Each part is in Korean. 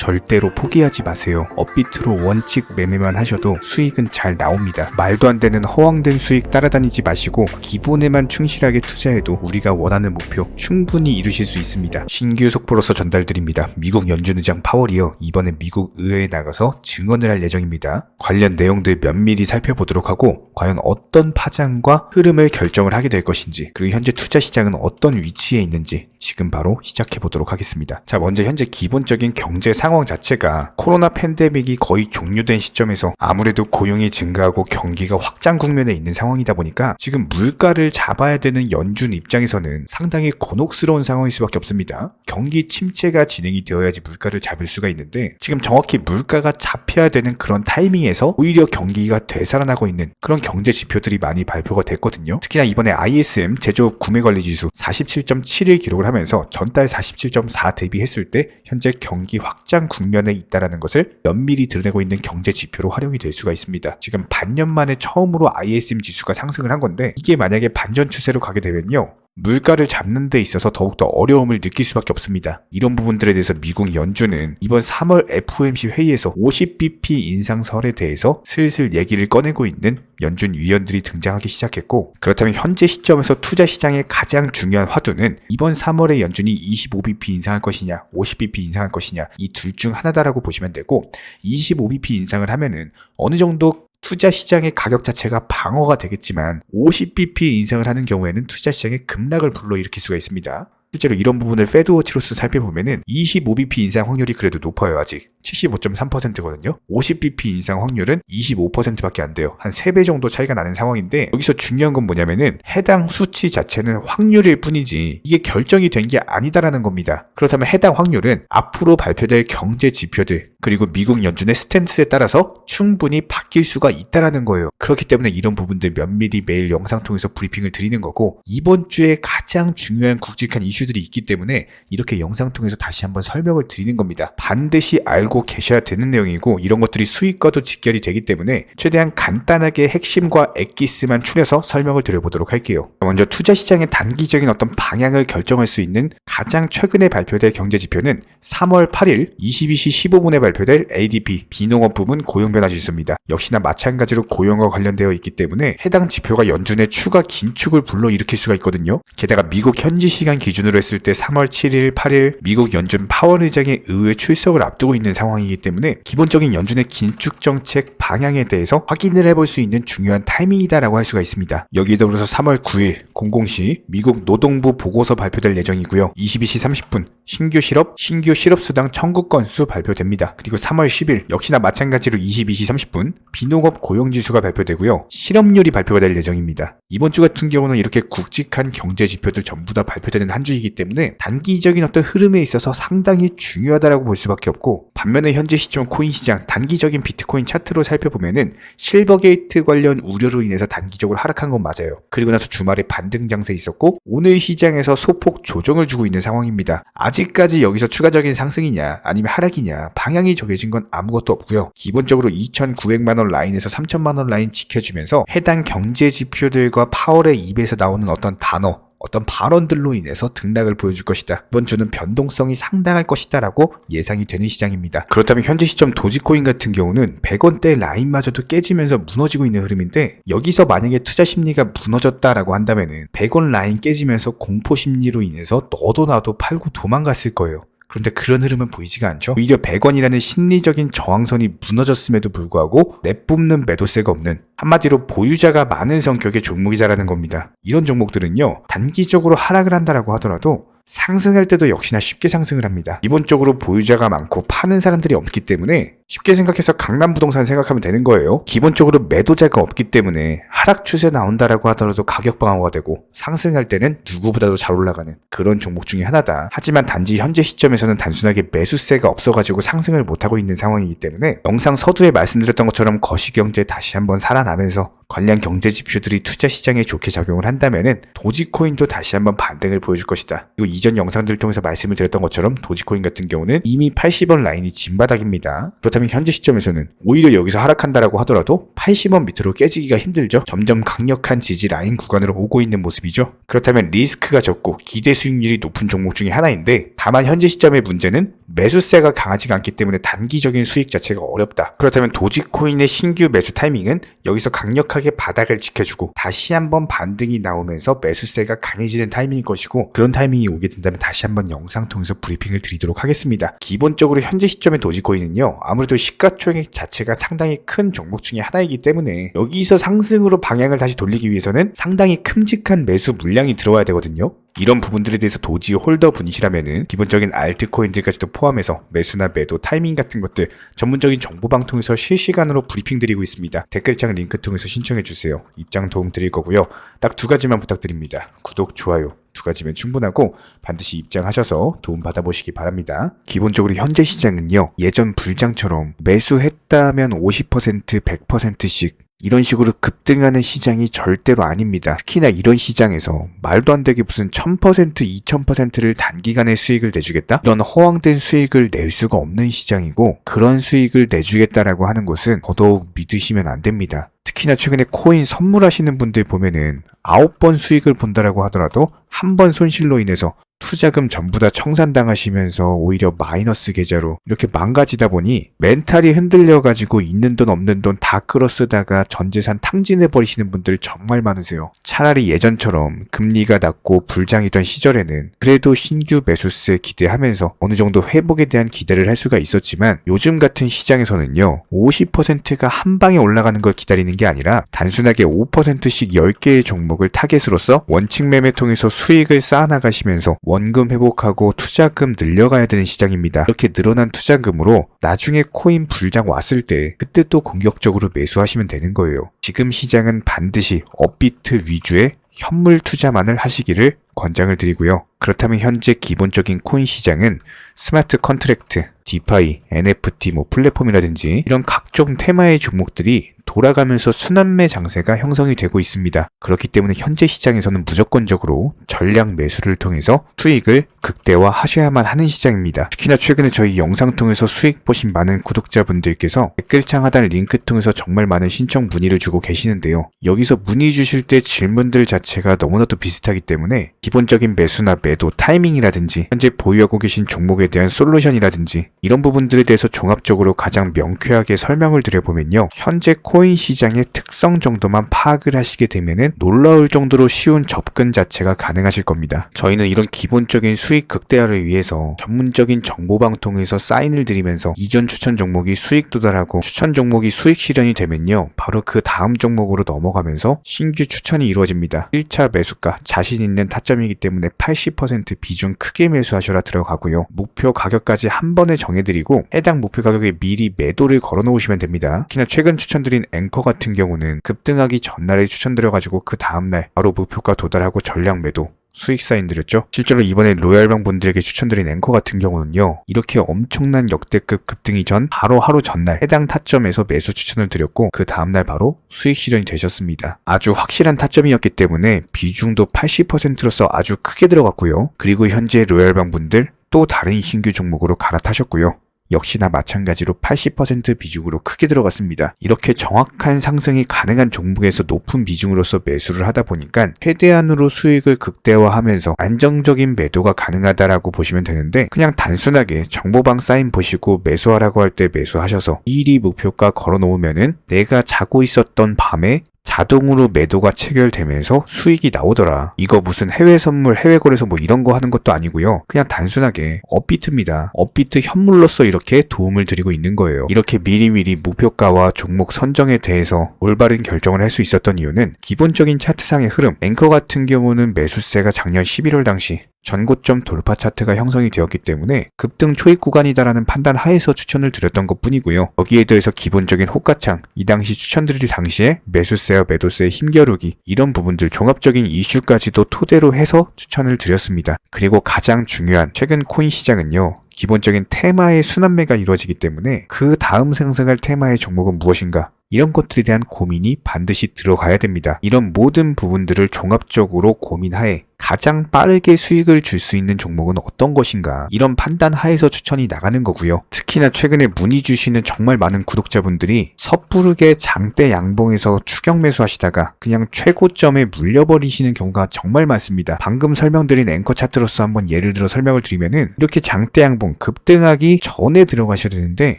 절대로 포기하지 마세요. 업비트로 원칙 매매만 하셔도 수익은 잘 나옵니다. 말도 안 되는 허황된 수익 따라다니지 마시고 기본에만 충실하게 투자해도 우리가 원하는 목표 충분히 이루실 수 있습니다. 신규 속보로서 전달드립니다. 미국 연준 의장 파월이요, 이번에 미국 의회에 나가서 증언을 할 예정입니다. 관련 내용들 면밀히 살펴보도록 하고 과연 어떤 파장과 흐름을 결정을 하게 될 것인지, 그리고 현재 투자 시장은 어떤 위치에 있는지 지금 바로 시작해 보도록 하겠습니다. 자, 먼저 현재 기본적인 경제 상황 자체가 코로나 팬데믹이 거의 종료된 시점에서 아무래도 고용이 증가하고 경기가 확장 국면에 있는 상황이다 보니까 지금 물가를 잡아야 되는 연준 입장에서는 상당히 곤혹스러운 상황일 수밖에 없습니다. 경기 침체가 진행이 되어야지 물가를 잡을 수가 있는데 지금 정확히 물가가 잡혀야 되는 그런 타이밍에서 오히려 경기가 되살아나고 있는 그런 경제 지표들이 많이 발표가 됐거든요. 특히나 이번에 ISM 제조업 구매관리지수 47.7을 기록을 하면서 전달 47.4 대비했을 때 현재 경기 확장 국면에 있다는 것을 면밀히 드러내고 있는 경제 지표로 활용이 될 수가 있습니다. 지금 반년 만에 처음으로 ISM 지수가 상승을 한 건데 이게 만약에 반전 추세로 가게 되면요, 물가를 잡는 데 있어서 더욱더 어려움을 느낄 수밖에 없습니다. 이런 부분들에 대해서 미국 연준은 이번 3월 FOMC 회의에서 50bp 인상설에 대해서 슬슬 얘기를 꺼내고 있는 연준 위원들이 등장하기 시작했고, 그렇다면 현재 시점에서 투자 시장의 가장 중요한 화두는 이번 3월에 연준이 25bp 인상할 것이냐 50bp 인상할 것이냐 이 둘 중 하나다라고 보시면 되고, 25bp 인상을 하면은 어느 정도 투자 시장의 가격 자체가 방어가 되겠지만 50bp 인상을 하는 경우에는 투자 시장의 급락을 불러일으킬 수가 있습니다. 실제로 이런 부분을 페드워치로서 살펴보면은 25bp 인상 확률이 그래도 높아요. 아직 75.3%거든요. 50bp 인상 확률은 25%밖에 안 돼요. 한 3배 정도 차이가 나는 상황인데, 여기서 중요한 건 뭐냐면은 해당 수치 자체는 확률일 뿐이지 이게 결정이 된 게 아니다라는 겁니다. 그렇다면 해당 확률은 앞으로 발표될 경제 지표들 그리고 미국 연준의 스탠스에 따라서 충분히 바뀔 수가 있다라는 거예요. 그렇기 때문에 이런 부분들 면밀히 매일 영상 통해서 브리핑을 드리는 거고, 이번 주에 가장 중요한 굵직한 이슈들이 있기 때문에 이렇게 영상 통해서 다시 한번 설명을 드리는 겁니다. 반드시 알고 계셔야 되는 내용이고, 이런 것들이 수익과도 직결이 되기 때문에 최대한 간단하게 핵심과 엑기스만 추려서 설명을 드려보도록 할게요. 먼저 투자 시장의 단기적인 어떤 방향을 결정할 수 있는 가장 최근에 발표될 경제 지표는 3월 8일 22시 15분에 발표될 ADP 비농업 부문 고용 변화 지수입니다. 역시나 마찬가지로 고용과 관련되어 있기 때문에 해당 지표가 연준의 추가 긴축을 불러일으킬 수가 있거든요. 게다가 미국 현지 시간 기준으로 했을 때 3월 7일, 8일 미국 연준 파월 의장의 의회 출석을 앞두고 있는 상황이기 때문에 기본적인 연준의 긴축 정책 방향에 대해서 확인을 해볼 수 있는 중요한 타이밍이다라고 할 수가 있습니다. 여기에 더불어서 3월 9일 00시 미국 노동부 보고서 발표될 예정이고요. 22시 30분 신규 실업수당 청구 건수 발표됩니다. 그리고 3월 10일 역시나 마찬가지로 22시 30분 비농업 고용지수가 발표되고요. 실업률이 발표가 될 예정입니다. 이번 주 같은 경우는 이렇게 굵직한 경제 지표들 전부 다 발표되는 한 주이기 때문에 단기적인 어떤 흐름에 있어서 상당히 중요하다라고 볼 수밖에 없고, 반면에 현재 시점 코인 시장 단기적인 비트코인 차트로 살펴보면은 실버게이트 관련 우려로 인해서 단기적으로 하락한 건 맞아요. 그리고 나서 주말에 반등 장세 있었고 오늘 시장에서 소폭 조정을 주고 있는 상황입니다. 아직까지 여기서 추가적인 상승이냐 아니면 하락이냐 방향이 정해진 건 아무것도 없고요. 기본적으로 2,900만원 라인에서 3,000만원 라인 지켜주면서 해당 경제 지표들과 파월의 입에서 나오는 어떤 단어, 어떤 발언들로 인해서 등락을 보여줄 것이다. 이번 주는 변동성이 상당할 것이다 라고 예상이 되는 시장입니다. 그렇다면 현재 시점 도지코인 같은 경우는 100원대 라인마저도 깨지면서 무너지고 있는 흐름인데, 여기서 만약에 투자 심리가 무너졌다라고 한다면은 100원 라인 깨지면서 공포 심리로 인해서 너도 나도 팔고 도망갔을 거예요. 그런데 그런 흐름은 보이지가 않죠. 오히려 100원이라는 심리적인 저항선이 무너졌음에도 불구하고 내뿜는 매도세가 없는, 한마디로 보유자가 많은 성격의 종목이자라는 겁니다. 이런 종목들은요 단기적으로 하락을 한다라고 하더라도 상승할 때도 역시나 쉽게 상승을 합니다. 기본적으로 보유자가 많고 파는 사람들이 없기 때문에 쉽게 생각해서 강남부동산 생각하면 되는 거예요. 기본적으로 매도자가 없기 때문에 하락 추세 나온다라고 하더라도 가격 방어가 되고, 상승할 때는 누구보다도 잘 올라가는 그런 종목 중에 하나다. 하지만 단지 현재 시점에서는 단순하게 매수세가 없어가지고 상승을 못하고 있는 상황이기 때문에 영상 서두에 말씀드렸던 것처럼 거시경제 다시 한번 살아나면서 관련 경제 지표들이 투자 시장에 좋게 작용을 한다면은 도지코인도 다시 한번 반등을 보여줄 것이다. 그리고 이전 영상들을 통해서 말씀을 드렸던 것처럼 도지코인 같은 경우는 이미 80원 라인이 진바닥입니다. 그렇다면 그렇다면 현재 시점에서는 오히려 여기서 하락한다라고 하더라도 80원 밑으로 깨지기가 힘들죠. 점점 강력한 지지 라인 구간으로 오고 있는 모습이죠. 그렇다면 리스크가 적고 기대 수익률이 높은 종목 중에 하나인데, 다만 현재 시점의 문제는 매수세가 강하지가 않기 때문에 단기적인 수익 자체가 어렵다. 그렇다면 도지코인의 신규 매수 타이밍은 여기서 강력하게 바닥을 지켜주고 다시 한번 반등이 나오면서 매수세가 강해지는 타이밍일 것이고, 그런 타이밍이 오게 된다면 다시 한번 영상 통해서 브리핑을 드리도록 하겠습니다. 기본적으로 현재 시점의 도지코인은요, 아무래도 시가총액 자체가 상당히 큰 종목 중에 하나이기 때문에 여기서 상승으로 방향을 다시 돌리기 위해서는 상당히 큼직한 매수 물량이 들어와야 되거든요. 이런 부분들에 대해서 도지 홀더 분이시라면은 기본적인 알트코인들까지도 포함해서 매수나 매도 타이밍 같은 것들 전문적인 정보방 통해서 실시간으로 브리핑 드리고 있습니다. 댓글창 링크 통해서 신청해주세요. 입장 도움 드릴 거고요. 딱 2가지만 부탁드립니다. 구독, 좋아요. 2가지면 충분하고 반드시 입장하셔서 도움 받아보시기 바랍니다. 기본적으로 현재 시장은요, 예전 불장처럼 매수했다면 50%, 100%씩 이런 식으로 급등하는 시장이 절대로 아닙니다. 특히나 이런 시장에서 말도 안 되게 무슨 1000%, 2000%를 단기간에 수익을 내주겠다? 이런 허황된 수익을 낼 수가 없는 시장이고, 그런 수익을 내주겠다라고 하는 것은 더더욱 믿으시면 안 됩니다. 특히나 최근에 코인 선물하시는 분들 보면은 9번 수익을 본다라고 하더라도 한 번 손실로 인해서 투자금 전부 다 청산당하시면서 오히려 마이너스 계좌로 이렇게 망가지다 보니 멘탈이 흔들려가지고 있는 돈 없는 돈 다 끌어쓰다가 전재산 탕진해버리시는 분들 정말 많으세요. 차라리 예전처럼 금리가 낮고 불장이던 시절에는 그래도 신규 매수세 기대하면서 어느 정도 회복에 대한 기대를 할 수가 있었지만, 요즘 같은 시장에서는요, 50%가 한 방에 올라가는 걸 기다리는 게 아니라 단순하게 5%씩 10개의 종목을 타겟으로서 원칙 매매 통해서 수익을 쌓아나가시면서 원금 회복하고 투자금 늘려가야 되는 시장입니다. 이렇게 늘어난 투자금으로 나중에 코인 불장 왔을 때 그때 또 공격적으로 매수하시면 되는 거예요. 지금 시장은 반드시 업비트 위주의 현물 투자만을 하시기를 권장을 드리고요. 그렇다면 현재 기본적인 코인 시장은 스마트 컨트랙트, 디파이, NFT, 플랫폼이라든지 이런 각종 테마의 종목들이 돌아가면서 순환매 장세가 형성이 되고 있습니다. 그렇기 때문에 현재 시장에서는 무조건적으로 전량 매수를 통해서 수익을 극대화하셔야만 하는 시장입니다. 특히나 최근에 저희 영상 통해서 수익 보신 많은 구독자분들께서 댓글창 하단 링크 통해서 정말 많은 신청 문의를 주고 계시는데요. 여기서 문의 주실 때 질문들 자체가 너무나도 비슷하기 때문에 기본적인 매수나 매도 타이밍이라든지 현재 보유하고 계신 종목에 대한 솔루션이라든지 이런 부분들에 대해서 종합적으로 가장 명쾌하게 설명을 드려보면요, 현재 코인 시장의 특성 정도만 파악을 하시게 되면은 놀라울 정도로 쉬운 접근 자체가 가능하실 겁니다. 저희는 이런 기본적인 수익 극대화를 위해서 전문적인 정보방 통해서 사인을 드리면서 이전 추천 종목이 수익 도달하고 추천 종목이 수익 실현이 되면요, 바로 그 다음 종목으로 넘어가면서 신규 추천이 이루어집니다. 1차 매수가 자신 있는 타점이기 때문에 80% 비중 크게 매수하셔라 들어가고요. 목표 가격까지 한 번에 정해드리고 해당 목표 가격에 미리 매도를 걸어 놓으시면 됩니다. 특히나 최근 추천드린 앵커 같은 경우는 급등하기 전날에 추천드려가지고 그 다음날 바로 목표가 도달하고 전량 매도 수익 사인 드렸죠. 실제로 이번에 로얄방 분들에게 추천드린 앵커 같은 경우는요, 이렇게 엄청난 역대급 급등이 전 바로 하루 전날 해당 타점에서 매수 추천을 드렸고 그 다음날 바로 수익 실현이 되셨습니다. 아주 확실한 타점이었기 때문에 비중도 80%로서 아주 크게 들어갔고요. 그리고 현재 로얄방 분들 또 다른 신규 종목으로 갈아타셨고요. 역시나 마찬가지로 80% 비중으로 크게 들어갔습니다. 이렇게 정확한 상승이 가능한 종목에서 높은 비중으로서 매수를 하다 보니까 최대한으로 수익을 극대화하면서 안정적인 매도가 가능하다라고 보시면 되는데, 그냥 단순하게 정보방 사인 보시고 매수하라고 할 때 매수하셔서 미리 목표가 걸어 놓으면은 내가 자고 있었던 밤에 자동으로 매도가 체결되면서 수익이 나오더라. 이거 무슨 해외 선물, 해외 거래소 이런 거 하는 것도 아니고요. 그냥 단순하게 업비트입니다. 업비트 현물로서 이렇게 도움을 드리고 있는 거예요. 이렇게 미리미리 목표가와 종목 선정에 대해서 올바른 결정을 할 수 있었던 이유는 기본적인 차트상의 흐름, 앵커 같은 경우는 매수세가 작년 11월 당시 전고점 돌파 차트가 형성이 되었기 때문에 급등 초입 구간이다라는 판단 하에서 추천을 드렸던 것 뿐이고요. 여기에 대해서 기본적인 호가창, 이 당시 추천드릴 당시에 매수세와 매도세의 힘겨루기, 이런 부분들 종합적인 이슈까지도 토대로 해서 추천을 드렸습니다. 그리고 가장 중요한 최근 코인 시장은요, 기본적인 테마의 순환매가 이루어지기 때문에 그 다음 상승할 테마의 종목은 무엇인가, 이런 것들에 대한 고민이 반드시 들어가야 됩니다. 이런 모든 부분들을 종합적으로 고민하에 가장 빠르게 수익을 줄 수 있는 종목은 어떤 것인가, 이런 판단 하에서 추천이 나가는 거고요. 특히나 최근에 문의 주시는 정말 많은 구독자분들이 섣부르게 장대 양봉에서 추격 매수하시다가 그냥 최고점에 물려버리시는 경우가 정말 많습니다. 방금 설명드린 앵커 차트로서 한번 예를 들어 설명을 드리면은, 이렇게 장대 양봉 급등하기 전에 들어가셔야 되는데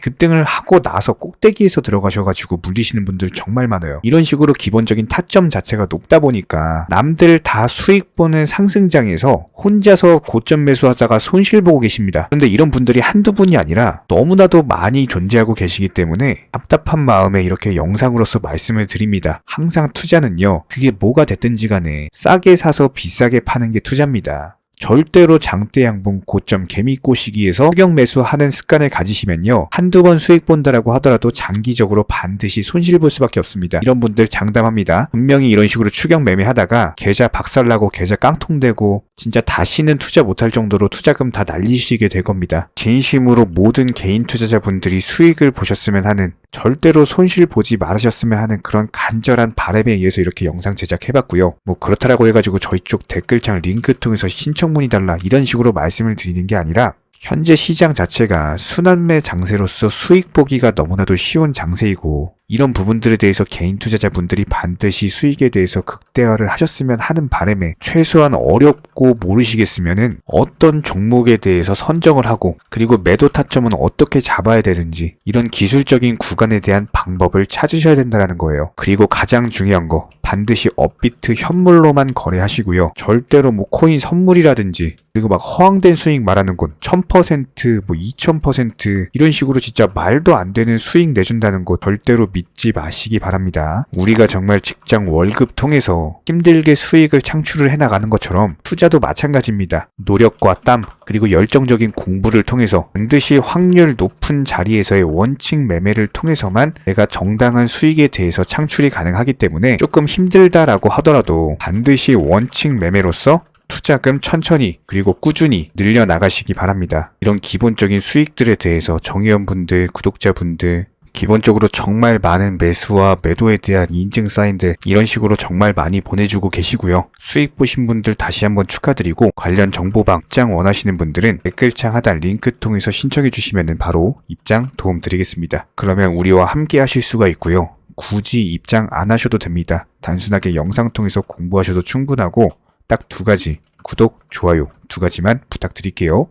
급등을 하고 나서 꼭대기에서 들어가셔가지고 물리시는 분들 정말 많아요. 이런 식으로 기본적인 타점 자체가 높다 보니까 남들 다 수익 보는 상승장에서 혼자서 고점 매수하다가 손실 보고 계십니다. 그런데 이런 분들이 한두 분이 아니라 너무나도 많이 존재하고 계시기 때문에 답답한 마음에 이렇게 영상으로서 말씀을 드립니다. 항상 투자는요, 그게 뭐가 됐든지 간에 싸게 사서 비싸게 파는 게 투자입니다. 절대로 장대 양봉 고점 개미 꼬시기에서 추격 매수하는 습관을 가지시면요, 한두 번 수익 본다라고 하더라도 장기적으로 반드시 손실 볼 수밖에 없습니다. 이런 분들 장담합니다. 분명히 이런 식으로 추격 매매하다가 계좌 박살나고 계좌 깡통되고 진짜 다시는 투자 못할 정도로 투자금 다 날리시게 될 겁니다. 진심으로 모든 개인 투자자분들이 수익을 보셨으면 하는, 절대로 손실 보지 말으셨으면 하는 그런 간절한 바람에 의해서 이렇게 영상 제작해봤고요. 뭐 그렇다라고 해가지고 저희 쪽 댓글창 링크 통해서 신청문의 달라 이런 식으로 말씀을 드리는 게 아니라, 현재 시장 자체가 순환매 장세로서 수익 보기가 너무나도 쉬운 장세이고, 이런 부분들에 대해서 개인 투자자분들이 반드시 수익에 대해서 극대화를 하셨으면 하는 바람에, 최소한 어렵고 모르시겠으면은 어떤 종목에 대해서 선정을 하고, 그리고 매도 타점은 어떻게 잡아야 되는지, 이런 기술적인 구간에 대한 방법을 찾으셔야 된다는 거예요. 그리고 가장 중요한 거, 반드시 업비트 현물로만 거래하시고요. 절대로 뭐 코인 선물이라든지, 그리고 막 허황된 수익 말하는 곳 1000%, 뭐 2000% 이런 식으로 진짜 말도 안 되는 수익 내준다는 거 절대로 믿지 마시기 바랍니다. 우리가 정말 직장 월급 통해서 힘들게 수익을 창출을 해나가는 것처럼 투자도 마찬가지입니다. 노력과 땀, 그리고 열정적인 공부를 통해서 반드시 확률 높은 자리에서의 원칙 매매를 통해서만 내가 정당한 수익에 대해서 창출이 가능하기 때문에, 조금 힘들다라고 하더라도 반드시 원칙 매매로서 투자금 천천히 그리고 꾸준히 늘려나가시기 바랍니다. 이런 기본적인 수익들에 대해서 정의원분들, 구독자분들, 기본적으로 정말 많은 매수와 매도에 대한 인증 사인들 이런 식으로 정말 많이 보내주고 계시고요. 수익 보신 분들 다시 한번 축하드리고, 관련 정보방 입장 원하시는 분들은 댓글창 하단 링크 통해서 신청해 주시면 바로 입장 도움 드리겠습니다. 그러면 우리와 함께 하실 수가 있고요. 굳이 입장 안 하셔도 됩니다. 단순하게 영상 통해서 공부하셔도 충분하고, 딱 두 가지, 구독, 좋아요 두 가지만 부탁드릴게요.